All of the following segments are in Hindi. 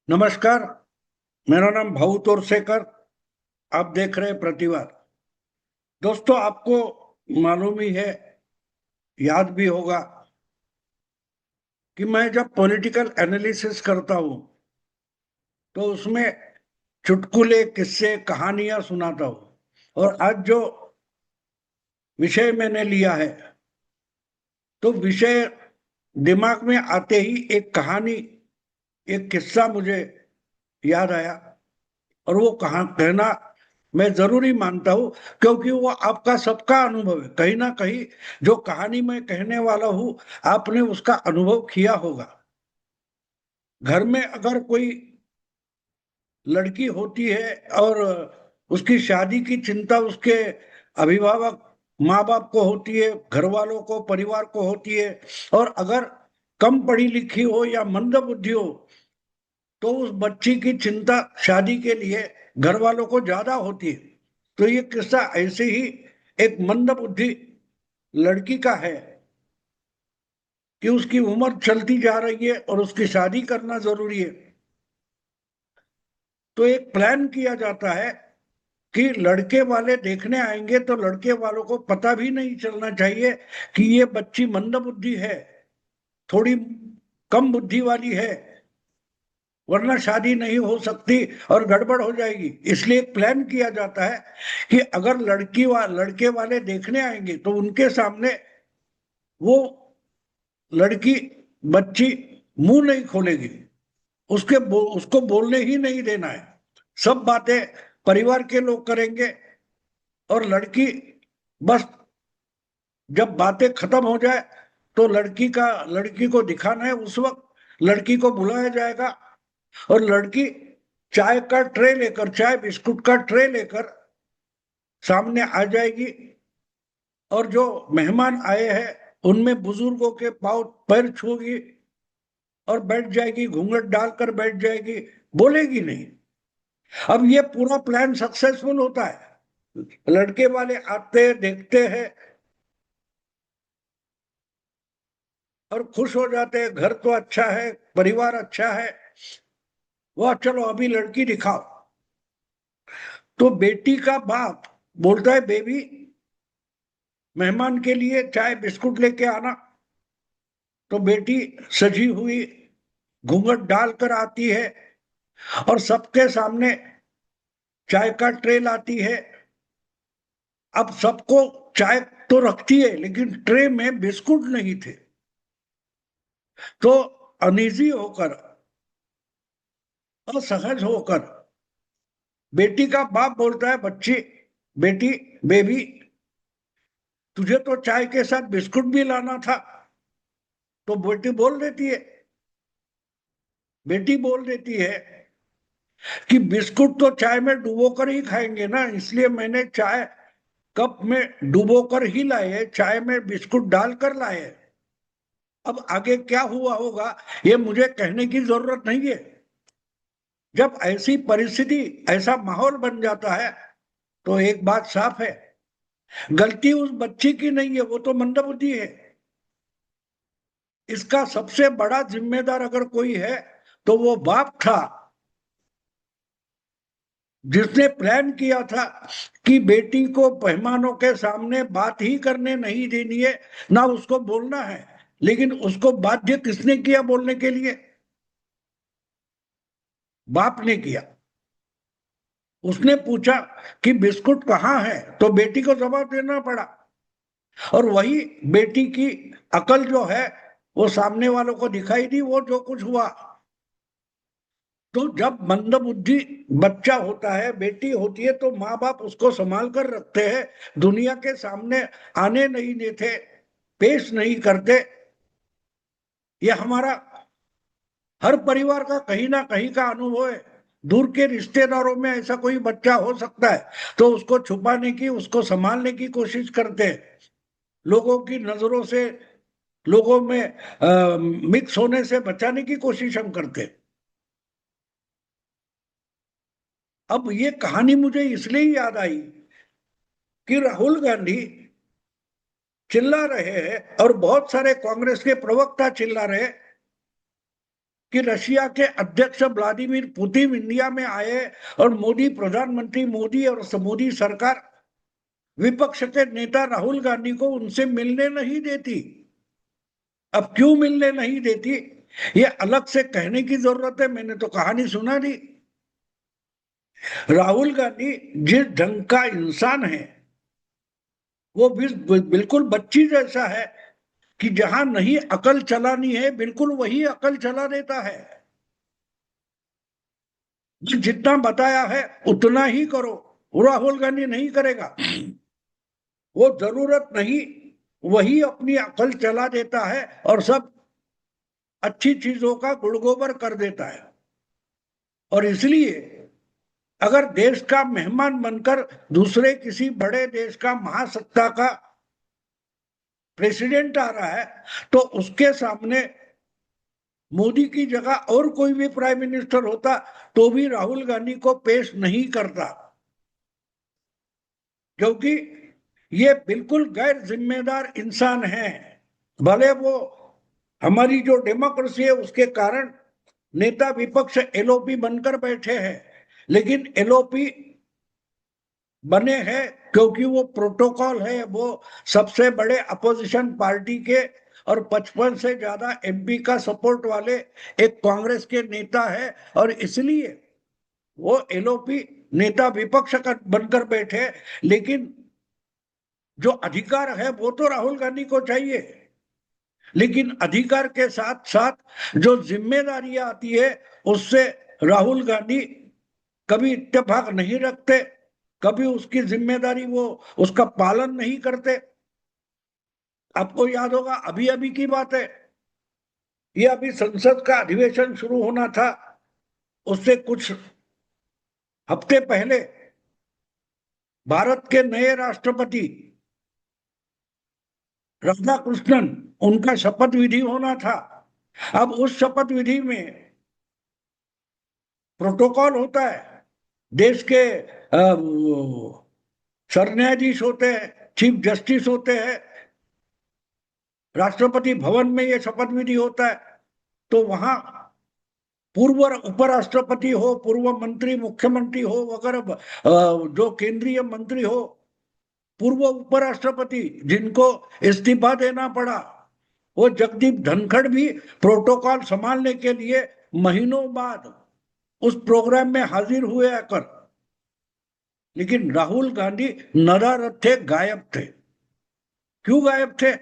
नमस्कार। मेरा नाम भाऊ तोरसेकर। आप देख रहे हैं प्रतिवाद। दोस्तों, आपको मालूम ही है, याद भी होगा कि मैं जब पॉलिटिकल एनालिसिस करता हूं तो उसमें चुटकुले, किस्से, कहानियां सुनाता हूं। और आज जो विषय मैंने लिया है, तो विषय दिमाग में आते ही एक कहानी, एक किस्सा मुझे याद आया। और वो कहा कहना मैं जरूरी मानता हूं, क्योंकि वो आपका सबका अनुभव है। कहीं ना कहीं जो कहानी मैं कहने वाला हूं, आपने उसका अनुभव किया होगा। घर में अगर कोई लड़की होती है और उसकी शादी की चिंता उसके अभिभावक माँ बाप को होती है, घर वालों को, परिवार को होती है। और अगर कम पढ़ी लिखी हो या मंद बुद्धि हो, तो उस बच्ची की चिंता शादी के लिए घर वालों को ज्यादा होती है। तो ये किस्सा ऐसे ही एक मंद बुद्धि लड़की का है कि उसकी उम्र चलती जा रही है और उसकी शादी करना जरूरी है। तो एक प्लान किया जाता है कि लड़के वाले देखने आएंगे तो लड़के वालों को पता भी नहीं चलना चाहिए कि ये बच्ची मंद बुद्धि है, थोड़ी कम बुद्धि वाली है, वरना शादी नहीं हो सकती और गड़बड़ हो जाएगी। इसलिए एक प्लान किया जाता है कि अगर लड़के वाले देखने आएंगे तो उनके सामने वो लड़की, बच्ची मुंह नहीं खोलेगी। उसको बोलने ही नहीं देना है। सब बातें परिवार के लोग करेंगे। और लड़की बस जब बातें खत्म हो जाए तो लड़की को दिखाना है। उस वक्त लड़की को बुलाया जाएगा और लड़की चाय का ट्रे लेकर, चाय बिस्कुट का ट्रे लेकर सामने आ जाएगी। और जो मेहमान आए हैं उनमें बुजुर्गों के पाँव पैर छूगी और बैठ जाएगी, घूंघट डालकर बैठ जाएगी, बोलेगी नहीं। अब ये पूरा प्लान सक्सेसफुल होता है। लड़के वाले आते हैं, देखते हैं और खुश हो जाते हैं। घर तो अच्छा है, परिवार अच्छा है, वह चलो अभी लड़की दिखाओ। तो बेटी का बाप बोलता है, बेबी मेहमान के लिए चाय बिस्कुट लेके आना। तो बेटी सजी हुई घूंघट डालकर आती है और सबके सामने चाय का ट्रे लाती है। अब सबको चाय तो रखती है, लेकिन ट्रे में बिस्कुट नहीं थे। तो अनईजी होकर, असहज होकर बेटी का बाप बोलता है, बच्ची, बेटी, बेबी, तुझे तो चाय के साथ बिस्कुट भी लाना था। तो बेटी बोल देती है कि बिस्कुट तो चाय में डुबो कर ही खाएंगे ना, इसलिए मैंने चाय कप में डुबो कर ही लाए है, चाय में बिस्कुट डालकर लाए है। अब आगे क्या हुआ होगा ये मुझे कहने की जरूरत नहीं है। जब ऐसी परिस्थिति, ऐसा माहौल बन जाता है तो एक बात साफ है, गलती उस बच्ची की नहीं है, वो तो मंदबुद्धि है। इसका सबसे बड़ा जिम्मेदार अगर कोई है तो वो बाप था, जिसने प्लान किया था कि बेटी को मेहमानों के सामने बात ही करने नहीं देनी है, ना उसको बोलना है। लेकिन उसको बाध्य किसने किया बोलने के लिए? बाप ने किया। उसने पूछा कि बिस्कुट कहाँ है, तो बेटी को जवाब देना पड़ा। और वही बेटी की अकल जो है वो सामने वालों को दिखाई दी, वो जो कुछ हुआ। तो जब मंदबुद्धि बच्चा होता है, बेटी होती है, तो माँ बाप उसको संभाल कर रखते हैं, दुनिया के सामने आने नहीं देते, पेश नहीं करते। ये हमारा हर परिवार का कहीं ना कहीं का अनुभव है। दूर के रिश्तेदारों में ऐसा कोई बच्चा हो सकता है तो उसको छुपाने की, उसको संभालने की कोशिश करते हैं। लोगों की नजरों से, लोगों में मिक्स होने से बचाने की कोशिश हम करते हैं। अब ये कहानी मुझे इसलिए याद आई कि राहुल गांधी चिल्ला रहे हैं और बहुत सारे कांग्रेस के प्रवक्ता चिल्ला रहे कि रशिया के अध्यक्ष व्लादिमीर पुतिन इंडिया में आए और मोदी प्रधानमंत्री मोदी और मोदी सरकार विपक्ष के नेता राहुल गांधी को उनसे मिलने नहीं देती। अब क्यों मिलने नहीं देती ये अलग से कहने की जरूरत है, मैंने तो कहानी सुना दी। राहुल गांधी जिस ढंग का इंसान है वो बिल्कुल बच्ची जैसा है कि जहां नहीं अकल चलानी है बिल्कुल वही अकल चला देता है। जितना बताया है उतना ही करो, राहुल गांधी नहीं करेगा। वो जरूरत नहीं वही अपनी अकल चला देता है और सब अच्छी चीजों का गुड़गोबर कर देता है। और इसलिए अगर देश का मेहमान बनकर दूसरे किसी बड़े देश का महासत्ता का प्रेसिडेंट आ रहा है तो उसके सामने मोदी की जगह और कोई भी प्राइम मिनिस्टर होता तो भी राहुल गांधी को पेश नहीं करता, क्योंकि ये बिल्कुल गैर जिम्मेदार इंसान है। भले वो हमारी जो डेमोक्रेसी है उसके कारण नेता विपक्ष एलओपी बनकर बैठे हैं, लेकिन एलओपी बने हैं क्योंकि वो प्रोटोकॉल है, वो सबसे बड़े अपोजिशन पार्टी के और 55 से ज्यादा एमपी का सपोर्ट वाले एक कांग्रेस के नेता है और इसलिए वो एलओपी नेता विपक्ष का बनकर बैठे। लेकिन जो अधिकार है वो तो राहुल गांधी को चाहिए, लेकिन अधिकार के साथ साथ जो जिम्मेदारी आती है उससे राहुल गांधी कभी इत्तेफाक नहीं रखते, कभी उसकी जिम्मेदारी वो उसका पालन नहीं करते। आपको याद होगा अभी अभी की बात है, ये अभी संसद का अधिवेशन शुरू होना था, उससे कुछ हफ्ते पहले भारत के नए राष्ट्रपति राधाकृष्णन उनका शपथ विधि होना था। अब उस शपथ विधि में प्रोटोकॉल होता है, देश के सरन्यायाधीश होते हैं, चीफ जस्टिस होते हैं, राष्ट्रपति भवन में ये शपथ विधि होता है। तो वहां पूर्व उपराष्ट्रपति हो, पूर्व मंत्री मुख्यमंत्री हो वगैरह, जो केंद्रीय मंत्री हो, पूर्व उपराष्ट्रपति जिनको इस्तीफा देना पड़ा, वो जगदीप धनखड़ भी प्रोटोकॉल संभालने के लिए महीनों बाद उस प्रोग्राम में हाजिर हुए आकर। लेकिन राहुल गांधी नदारद थे, गायब थे। क्यों गायब थे?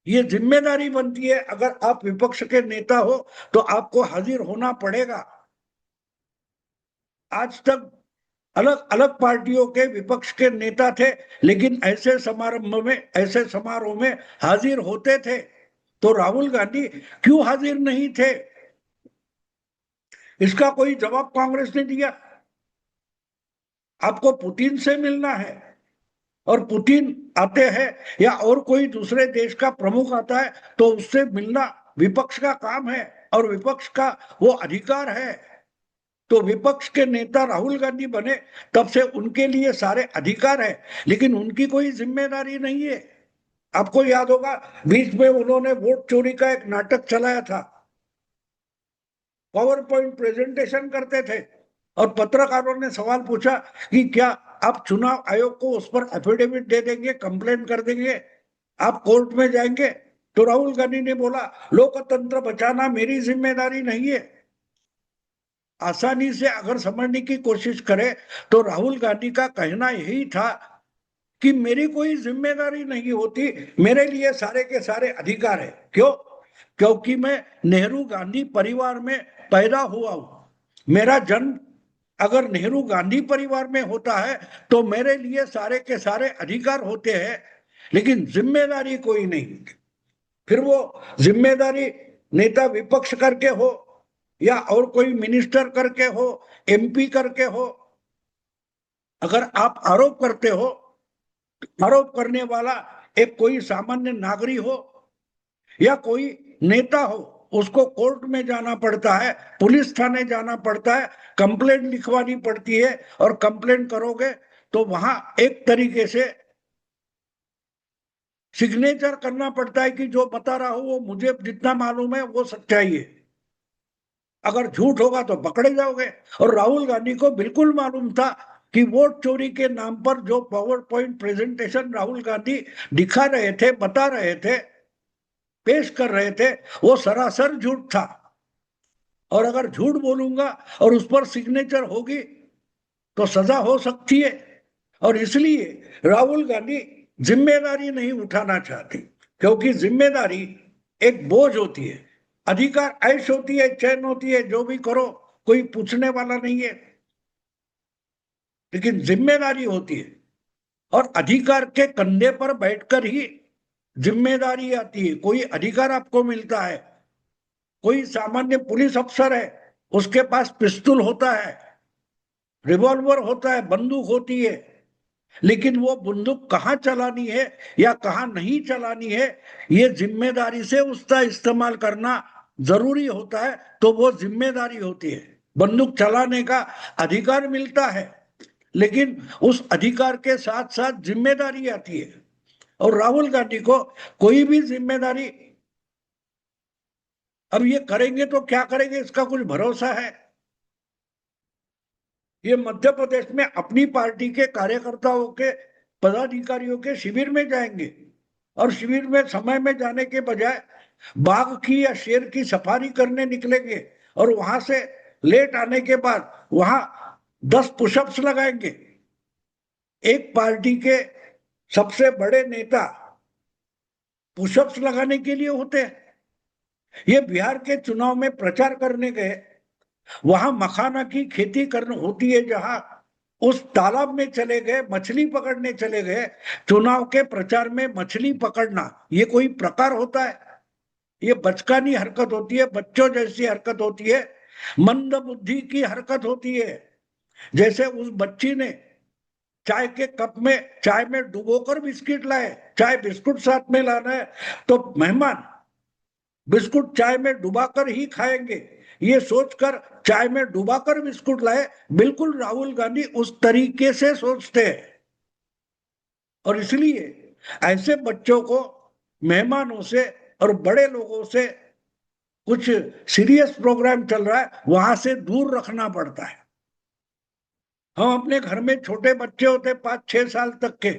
ये जिम्मेदारी बनती है, अगर आप विपक्ष के नेता हो तो आपको हाजिर होना पड़ेगा। आज तक अलग अलग पार्टियों के विपक्ष के नेता थे, लेकिन ऐसे समारंभ में, ऐसे समारोह में हाजिर होते थे। तो राहुल गांधी क्यों हाजिर नहीं थे, इसका कोई जवाब कांग्रेस ने दिया। आपको पुतिन से मिलना है और पुतिन आते हैं या और कोई दूसरे देश का प्रमुख आता है तो उससे मिलना विपक्ष का काम है और विपक्ष का वो अधिकार है। तो विपक्ष के नेता राहुल गांधी बने तब से उनके लिए सारे अधिकार है, लेकिन उनकी कोई जिम्मेदारी नहीं है। आपको याद होगा बीच में उन्होंने वोट चोरी का एक नाटक चलाया था, पावर पॉइंट प्रेजेंटेशन करते थे और पत्रकारों ने सवाल पूछा कि क्या आप चुनाव आयोग को उस पर एफिडेविट दे देंगे, कंप्लेन कर देंगे, आप कोर्ट में जाएंगे? तो राहुल गांधी ने बोला लोकतंत्र बचाना मेरी जिम्मेदारी नहीं है। आसानी से अगर समझने की कोशिश करें तो राहुल गांधी का कहना यही था कि मेरी कोई जिम्मेदारी नहीं होती, मेरे लिए सारे के सारे अधिकार है। क्यों? क्योंकि मैं नेहरू गांधी परिवार में पैदा हुआ हूं। मेरा जन्म अगर नेहरू गांधी परिवार में होता है तो मेरे लिए सारे के सारे अधिकार होते हैं, लेकिन जिम्मेदारी कोई नहीं। फिर वो जिम्मेदारी नेता विपक्ष करके हो या और कोई मिनिस्टर करके हो, एमपी करके हो, अगर आप आरोप करते हो, आरोप करने वाला एक कोई सामान्य नागरिक हो या कोई नेता हो, उसको कोर्ट में जाना पड़ता है, पुलिस थाने जाना पड़ता है, कंप्लेंट लिखवानी पड़ती है और कंप्लेंट करोगे तो वहां एक तरीके से सिग्नेचर करना पड़ता है कि जो बता रहा हूं वो मुझे जितना मालूम है वो सच्चाई है, अगर झूठ होगा तो पकड़े जाओगे। और राहुल गांधी को बिल्कुल मालूम था कि वोट चोरी के नाम पर जो power point presentation Rahul Gandhi दिखा रहे थे, बता रहे थे, पेश कर रहे थे, वो सरासर झूठ था। और अगर झूठ बोलूंगा और उस पर सिग्नेचर होगी तो सजा हो सकती है। और इसलिए राहुल गांधी जिम्मेदारी नहीं उठाना चाहती, क्योंकि जिम्मेदारी एक बोझ होती है। अधिकार ऐश होती है, चैन होती है, जो भी करो कोई पूछने वाला नहीं है, लेकिन जिम्मेदारी होती है। और अधिकार के कंधे पर बैठकर ही जिम्मेदारी आती है। कोई अधिकार आपको मिलता है, कोई सामान्य पुलिस अफसर है, उसके पास पिस्तौल होता है, रिवॉल्वर होता है, बंदूक होती है, लेकिन वो बंदूक कहाँ चलानी है या कहाँ नहीं चलानी है, ये जिम्मेदारी से उसका इस्तेमाल करना जरूरी होता है। तो वो जिम्मेदारी होती है। बंदूक चलाने का अधिकार मिलता है, लेकिन उस अधिकार के साथ साथ जिम्मेदारी आती है। और राहुल गांधी को कोई भी जिम्मेदारी, अब ये करेंगे तो क्या करेंगे इसका कुछ भरोसा है? ये मध्य प्रदेश में अपनी पार्टी के कार्यकर्ताओं के, पदाधिकारियों के शिविर में जाएंगे, और शिविर में समय में जाने के बजाय बाघ की या शेर की सफारी करने निकलेंगे, और वहां से लेट आने के बाद वहां 10 पुशअप्स लगाएंगे। एक पार्टी के सबसे बड़े नेता पुशअप्स लगाने के लिए होते हैं? ये बिहार के चुनाव में प्रचार करने गए, वहां मखाना की खेती करनी होती है, जहां उस तालाब में चले गए, मछली पकड़ने चले गए। चुनाव के प्रचार में मछली पकड़ना ये कोई प्रकार होता है? ये बचकानी हरकत होती है, बच्चों जैसी हरकत होती है, मंद बुद्धि की हरकत होती है। जैसे उस बच्ची ने चाय के कप में चाय में डुबोकर बिस्किट लाए, चाय बिस्कुट साथ में लाना है तो मेहमान बिस्कुट चाय में डुबाकर ही खाएंगे, ये सोचकर चाय में डुबाकर बिस्कुट लाए। बिल्कुल राहुल गांधी उस तरीके से सोचते हैं। और इसलिए ऐसे बच्चों को मेहमानों से और बड़े लोगों से, कुछ सीरियस प्रोग्राम चल रहा है वहां से दूर रखना पड़ता है। हम अपने घर में छोटे बच्चे होते 5-6 साल तक के,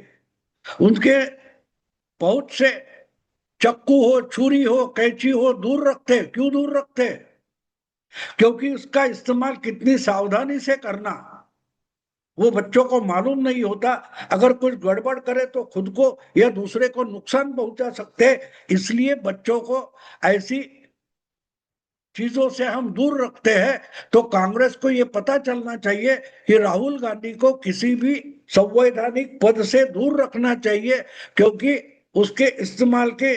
उनके पहुंच से चक्कू हो, छुरी हो, कैंची हो दूर रखते। क्यों दूर रखते? क्योंकि उसका इस्तेमाल कितनी सावधानी से करना वो बच्चों को मालूम नहीं होता। अगर कुछ गड़बड़ करे तो खुद को या दूसरे को नुकसान पहुंचा सकते। इसलिए बच्चों को ऐसी चीजों से हम दूर रखते हैं। तो कांग्रेस को ये पता चलना चाहिए कि राहुल गांधी को किसी भी संवैधानिक पद से दूर रखना चाहिए, क्योंकि उसके इस्तेमाल के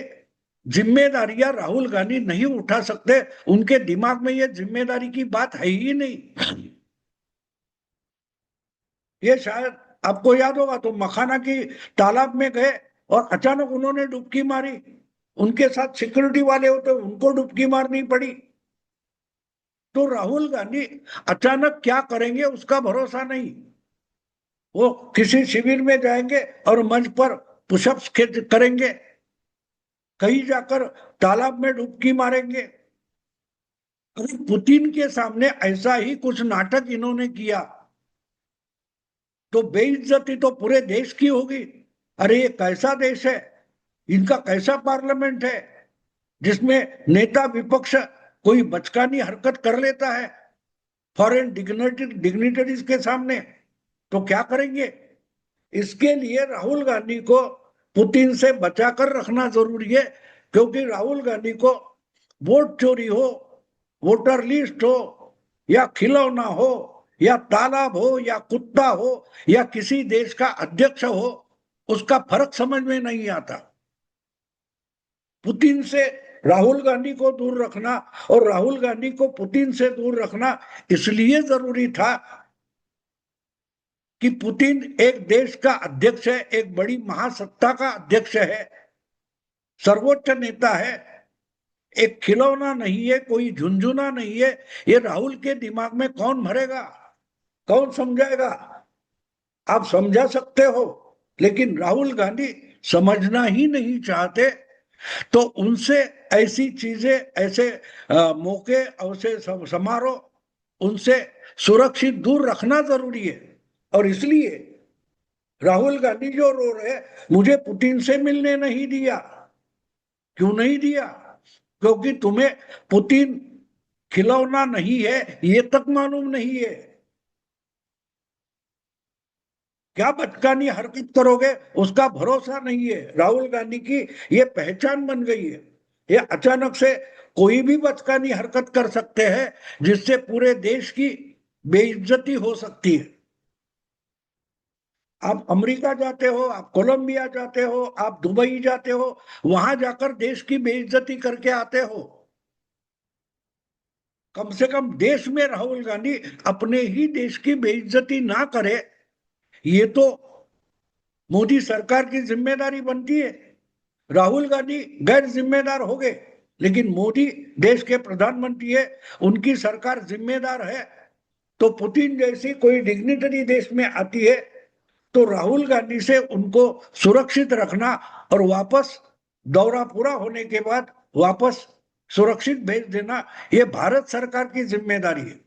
जिम्मेदारियां राहुल गांधी नहीं उठा सकते। उनके दिमाग में ये जिम्मेदारी की बात है ही नहीं। ये शायद आपको याद होगा तो मखाना की तालाब में गए और अचानक उन्होंने डुबकी मारी, उनके साथ सिक्योरिटी वाले होते उनको डुबकी मारनी पड़ी। तो राहुल गांधी अचानक क्या करेंगे उसका भरोसा नहीं। वो किसी शिविर में जाएंगे और मंच पर पुशअप्स करेंगे, कहीं जाकर तालाब में डुबकी मारेंगे। अगर पुतिन के सामने ऐसा ही कुछ नाटक इन्होंने किया तो बेइज्जती तो पूरे देश की होगी। अरे ये कैसा देश है, इनका कैसा पार्लियामेंट है जिसमें नेता विपक्ष कोई बचकानी हरकत कर लेता है फॉरेन डिग्निटरीज के सामने। तो क्या करेंगे? इसके लिए राहुल गांधी को पुतिन से बचाकर रखना जरूरी है, क्योंकि राहुल गांधी को वोट चोरी हो, वोटर लिस्ट हो, या खिलौना हो, या तालाब हो, या कुत्ता हो, या किसी देश का अध्यक्ष हो, उसका फर्क समझ में नहीं आता। पुतिन से राहुल गांधी को दूर रखना और राहुल गांधी को पुतिन से दूर रखना इसलिए जरूरी था कि पुतिन एक देश का अध्यक्ष है, एक बड़ी महासत्ता का अध्यक्ष है, सर्वोच्च नेता है, एक खिलौना नहीं है, कोई झुंझुना नहीं है। ये राहुल के दिमाग में कौन भरेगा, कौन समझाएगा? आप समझा सकते हो, लेकिन राहुल गांधी समझना ही नहीं चाहते, तो उनसे ऐसी चीजें, ऐसे मौके, ऐसे समारोह उनसे सुरक्षित दूर रखना जरूरी है। और इसलिए राहुल गांधी जो रो रहे, मुझे पुतिन से मिलने नहीं दिया। क्यों नहीं दिया? क्योंकि तुम्हें पुतिन खिलौना नहीं है, ये तक मालूम नहीं है। क्या बचकानी हरकत करोगे, उसका भरोसा नहीं है। राहुल गांधी की ये पहचान बन गई है। ये अचानक से कोई भी बचकानी हरकत कर सकते हैं, जिससे पूरे देश की बेइज्जती हो सकती है। आप अमेरिका जाते हो, आप कोलंबिया जाते हो, आप दुबई जाते हो, वहां जाकर देश की बेइज्जती करके आते हो। कम से कम देश में राहुल गांधी अपने ही देश की बेइज्जती ना करे, ये तो मोदी सरकार की जिम्मेदारी बनती है। राहुल गांधी गैर जिम्मेदार हो गए, लेकिन मोदी देश के प्रधानमंत्री है, उनकी सरकार जिम्मेदार है। तो पुतिन जैसी कोई डिग्निटरी देश में आती है, तो राहुल गांधी से उनको सुरक्षित रखना और वापस दौरा पूरा होने के बाद वापस सुरक्षित भेज देना, ये भारत सरकार की जिम्मेदारी है।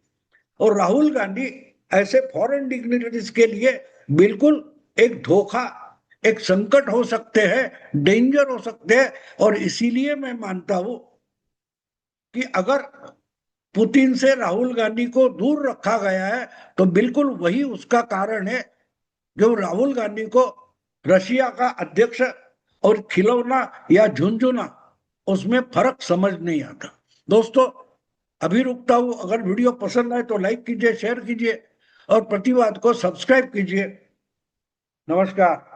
और राहुल गांधी ऐसे फॉरेन डिग्निटरीज के लिए बिल्कुल एक धोखा, एक संकट हो सकते हैं, डेंजर हो सकते हैं। और इसीलिए मैं मानता हूं कि अगर पुतिन से राहुल गांधी को दूर रखा गया है, तो बिल्कुल वही उसका कारण है जो राहुल गांधी को रशिया का अध्यक्ष और खिलौना या झुंझुना, उसमें फर्क समझ नहीं आता। दोस्तों, अभी रुकता हूं। अगर वीडियो पसंद आए तो लाइक कीजिए, शेयर कीजिए और प्रतिवाद को सब्सक्राइब कीजिए। नमस्कार।